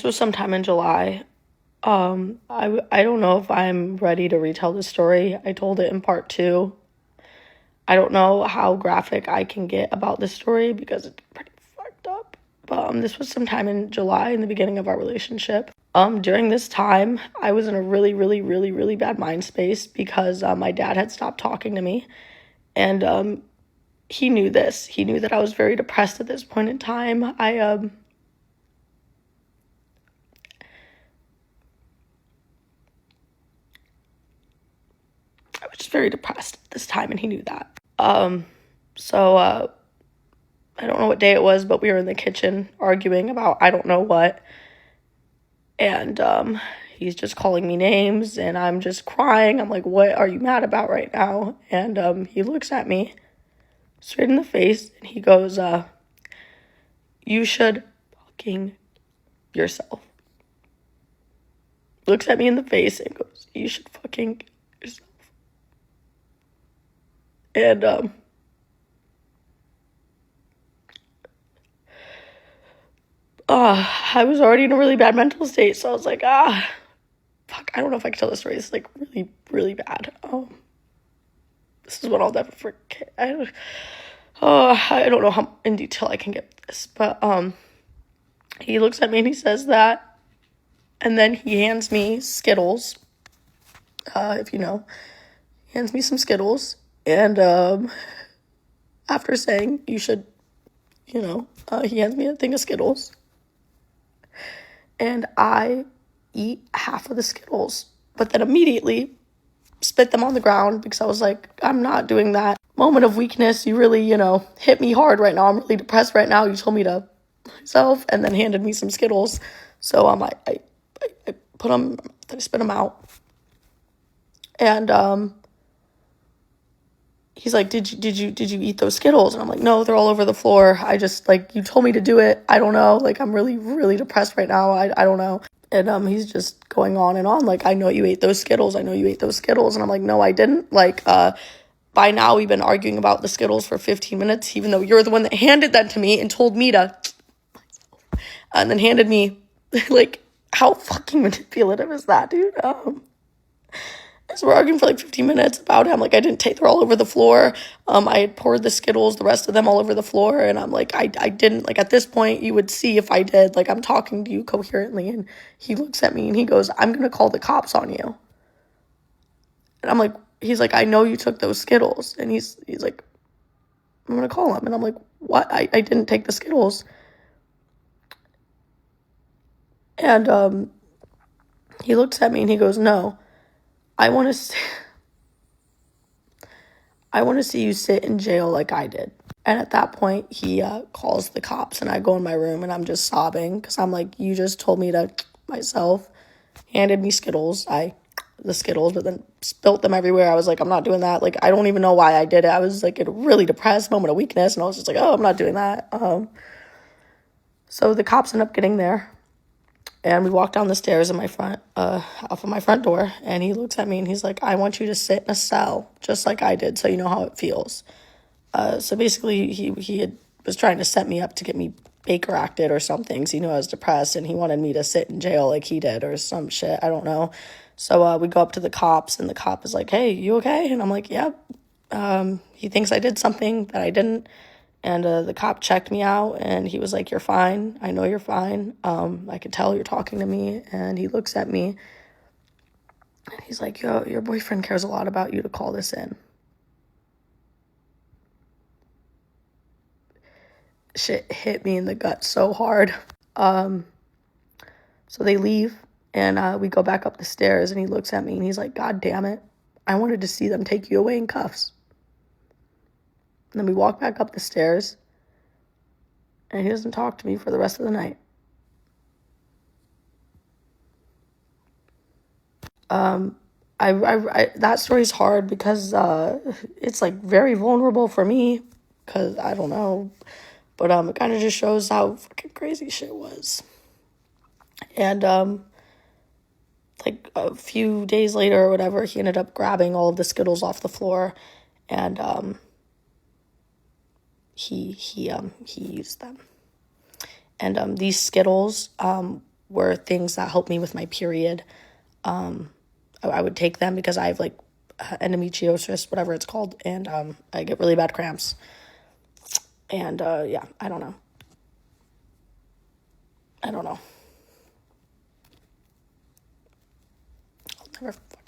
was sometime in July. I don't know if I'm ready to retell the story. I told it in part 2. I don't know how graphic I can get about this story because it's pretty fucked up. But this was sometime in July, in the beginning of our relationship. During this time, I was in a really, really, really, really bad mind space because my dad had stopped talking to me. And he knew this. He knew that I was very depressed at this point in time. I was just very depressed at this time, and he knew that. So I don't know what day it was, but we were in the kitchen arguing about I don't know what. And he's just calling me names, and I'm just crying. I'm like, what are you mad about right now? And he looks at me straight in the face, and he goes, you should fucking yourself. Looks at me in the face and goes, you should fucking yourself. And I was already in a really bad mental state, so I was like, fuck, I don't know if I can tell this story. It's like really, really bad. This is what I'll never forget. I don't know how in detail I can get this, but he looks at me and he says that, and then he hands me Skittles. If you know, he hands me some Skittles, and after saying you should, he hands me a thing of Skittles, and I eat half of the Skittles, but then immediately spit them on the ground because I was like, I'm not doing that. Moment of weakness, you really, hit me hard right now. I'm really depressed right now. You told me to myself, and then handed me some Skittles. So I put them, I spit them out. And he's like, did you eat those Skittles? And I'm like, no, they're all over the floor. I just, you told me to do it. I don't know. I'm really, really depressed right now. I don't know. And he's just going on and on. I know you ate those Skittles. I know you ate those Skittles. And I'm like, no, I didn't. By now we've been arguing about the Skittles for 15 minutes, even though you're the one that handed them to me and told me to, and then handed me, how fucking manipulative is that, dude? So we're arguing for 15 minutes about it. I'm like, I didn't take, they're all over the floor. I had poured the Skittles, the rest of them all over the floor. And I'm like, I didn't, at this point you would see if I did, I'm talking to you coherently. And he looks at me and he goes, I'm going to call the cops on you. And I'm like, he's like, I know you took those Skittles. And he's like, I'm going to call him. And I'm like, what? I didn't take the Skittles. And he looks at me and he goes, no, I want to see you sit in jail like I did. And at that point, he calls the cops, and I go in my room, and I'm just sobbing because I'm like, you just told me to myself, handed me Skittles, the Skittles, but then spilt them everywhere. I was like, I'm not doing that. I don't even know why I did it. I was in a really depressed moment of weakness, and I was just like, oh, I'm not doing that. So the cops end up getting there. And we walk down the stairs in my front, off of my front door, and he looks at me and he's like, I want you to sit in a cell, just like I did, so you know how it feels. So basically, he was trying to set me up to get me Baker acted or something, so I was depressed, and he wanted me to sit in jail like he did or some shit, I don't know. So we go up to the cops, and the cop is like, hey, you okay? And I'm like, yep. He thinks I did something that I didn't. And the cop checked me out, and he was like, you're fine. I know you're fine. I could tell you're talking to me. And he looks at me, and he's like, yo, your boyfriend cares a lot about you to call this in. Shit hit me in the gut so hard. So they leave, and we go back up the stairs, and he looks at me, and he's like, God damn it. I wanted to see them take you away in cuffs. And then we walk back up the stairs, and he doesn't talk to me for the rest of the night. That story's hard because it's very vulnerable for me, because I don't know, but it kind of just shows how fucking crazy shit was. And a few days later or whatever, he ended up grabbing all of the Skittles off the floor, and he used them. And these Skittles were things that helped me with my period. I would take them because I have like endometriosis, whatever it's called, and I get really bad cramps. And yeah, I don't know. I'll never fucking